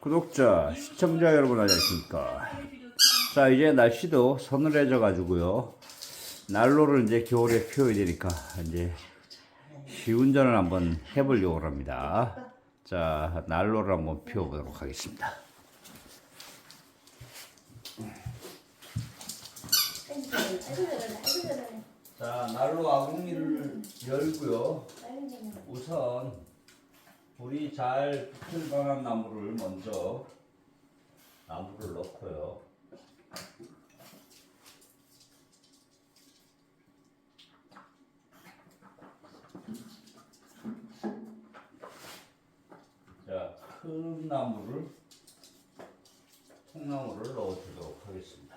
구독자, 시청자 여러분 안녕하십니까. 자, 이제 날씨도 서늘해져 가지고요. 난로를 이제 겨울에 피워야 되니까 이제 시운전을 한번 해보려고 합니다. 자, 난로를 한번 피워보도록 하겠습니다. 자, 난로 아궁이를 열고요. 우선 불이 잘 붙을 만한 나무를 먼저 나무를 넣고요. 자, 큰 나무를 통나무를 넣어주도록 하겠습니다.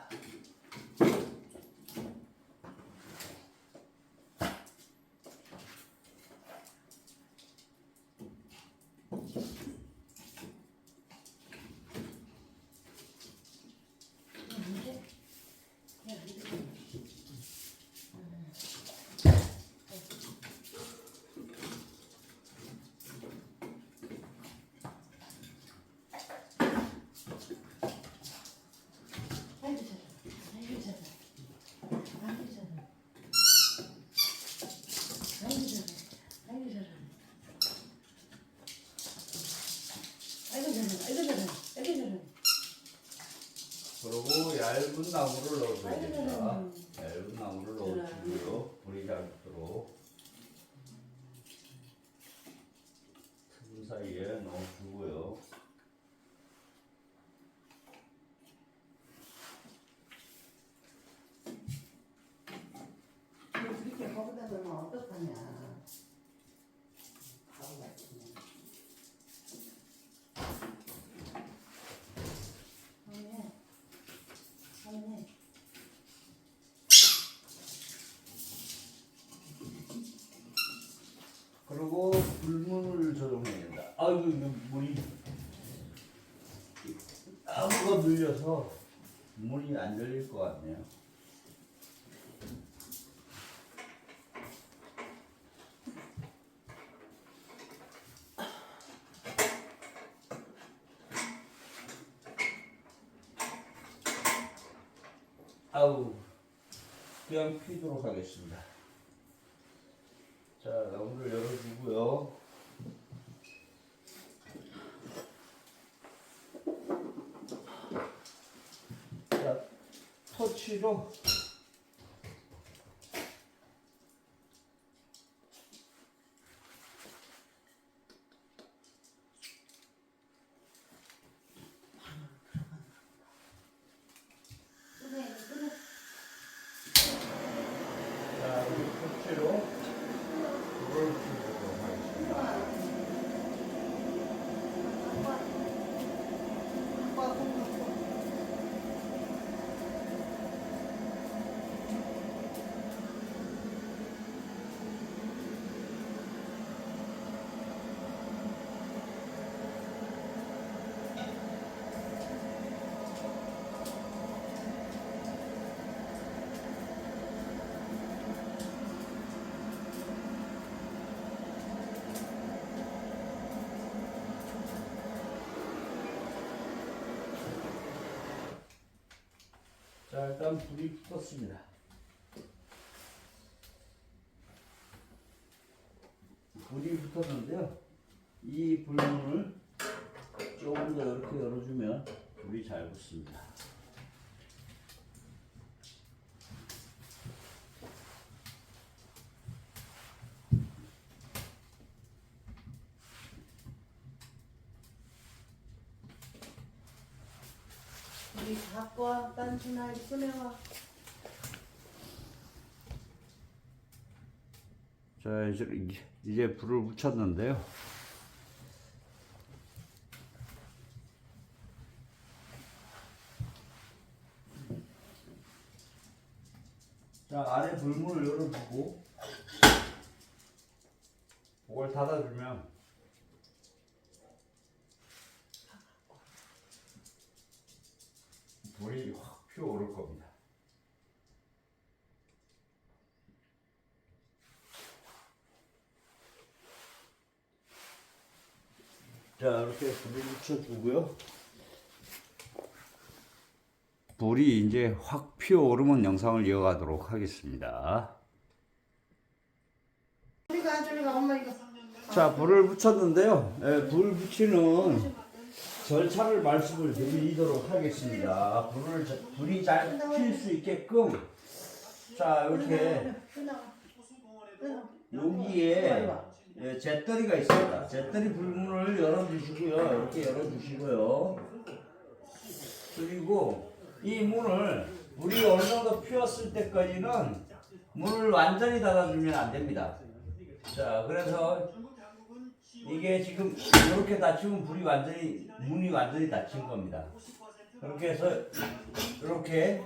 그리고 얇은 나무를 넣어줘야 됩니다. 얇은 나무를 넣어주고요. 불이 잘 붙도록 틈 사이에 넣어주고요. 이렇게 거기다 넣으면 어떡하냐. 그리고 불문을 조정해야 된다. 아이고, 이거 물이 나무가 눌려서 물이 안 열릴 것 같네요. 아우, 그냥 피도록 하겠습니다. 자, 나무를 열어주고요. 자, 터치로 자, 이렇게 터치로 불을 켜보도록 하겠습니다. 자, 일단 불이 붙었습니다. 불이 붙었는데요. 이 불문을 조금 더 이렇게 열어주면 불이 잘 붙습니다. 우리 갖고 와, 딴지나 꺼내와. 자, 이제 불을 붙였는데요. 자, 안에 불문을 열어주고 그걸 닫아주면 불이 확 피어오를 겁니다. 자, 이렇게 불을 붙여주고요. 불이 이제 확 피어오르면 영상을 이어가도록 하겠습니다. 우리가 저리가 엄마 이거. 자, 불을 붙였는데요. 불 붙이는 절차를 말씀을 드리도록 하겠습니다. 불이 잘 필 수 있게끔, 자, 이렇게 여기에 잿더리가 있습니다. 잿더리 불문을 열어주시고요. 이렇게 열어주시고요. 그리고 이 문을 불이 어느 정도 피었을 때까지는 문을 완전히 닫아주면 안 됩니다. 자, 그래서 이게 지금 이렇게 닫히면 문이 완전히 닫힌 겁니다. 그렇게 해서 이렇게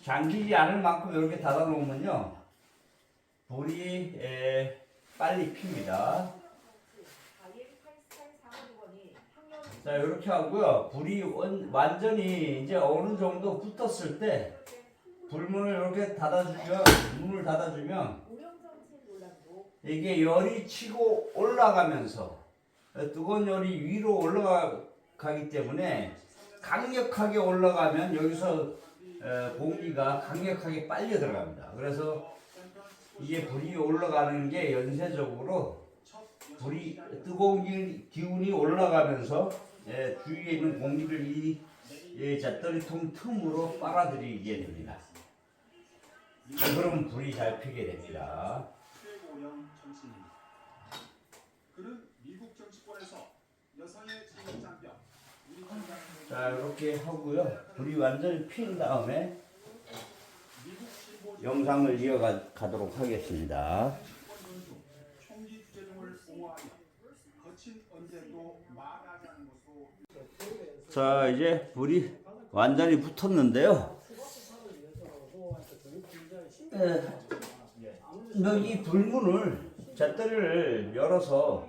잠기지 않을 만큼 이렇게 닫아 놓으면요, 불이 빨리 핍니다. 자, 이렇게 하고요. 불이 완전히 이제 어느 정도 붙었을 때 불문을 이렇게 문을 닫아주면 이게 열이 치고 올라가면서 뜨거운 열이 위로 올라가기 때문에 강력하게 올라가면 여기서 공기가 강력하게 빨려 들어갑니다. 그래서 이게 불이 올라가는 게 연쇄적으로 뜨거운 기운이 올라가면서 주위에 있는 공기를 이 잿더리통 틈으로 빨아들이게 됩니다. 그러면 불이 잘 피게 됩니다. 최고령 정치인입니다. 그는 미국 정치권에서 여성의 지위 장벽, 자, 이렇게 하고요. 불이 완전히 핀 다음에 영상을 이어가도록 하겠습니다. 총기 규제 등을 옹호하며 거친 언쟁도 말하지 않은 것으로. 자, 이제 불이 완전히 붙었는데요. 여기 불문을, 잿더리를 열어서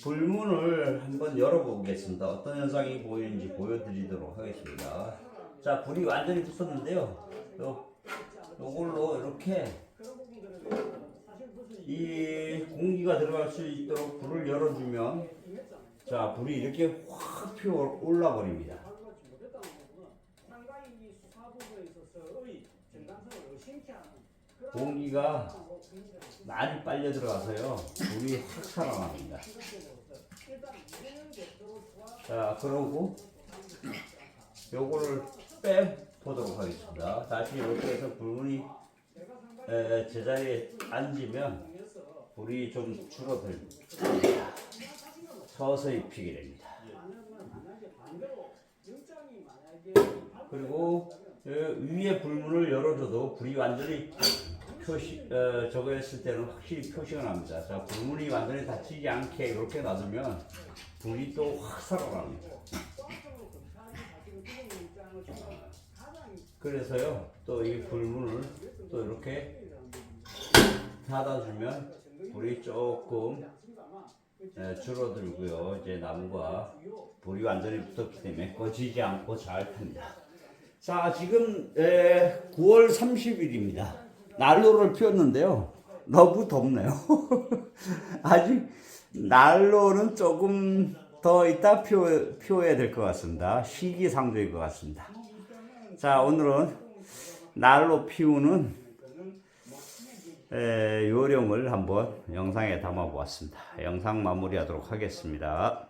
불문을 한번 열어보겠습니다. 어떤 현상이 보이는지 보여드리도록 하겠습니다. 자, 불이 완전히 붙었는데요. 요걸로 이렇게 이 공기가 들어갈 수 있도록 불을 열어주면, 자, 불이 이렇게 확 피어 올라 버립니다. 공기가 많이 빨려 들어가서요, 불이 확 살아납니다. 자, 그러고 요거를 빼보도록 하겠습니다. 다시 이렇게 해서 불문이 제자리에 앉으면 불이 좀 줄어듭니다. 서서히 피게 됩니다. 그리고 위에 불문을 열어줘도 불이 완전히 저거 했을 때는 확실히 표시가 납니다. 자, 불문이 완전히 닫히지 않게 이렇게 놔두면 불이 또 확 살아납니다. 그래서요, 또 이 불문을 또 이렇게 닫아주면 불이 조금 줄어들고요. 이제 나무가 불이 완전히 붙었기 때문에 꺼지지 않고 잘 탑니다. 자, 지금 9월 30일입니다. 난로를 피웠는데요. 너무 덥네요. 아직 난로는 조금 더 이따 피워야 될 것 같습니다. 시기상조일 것 같습니다. 자, 오늘은 난로 피우는 요령을 한번 영상에 담아 보았습니다. 영상 마무리하도록 하겠습니다.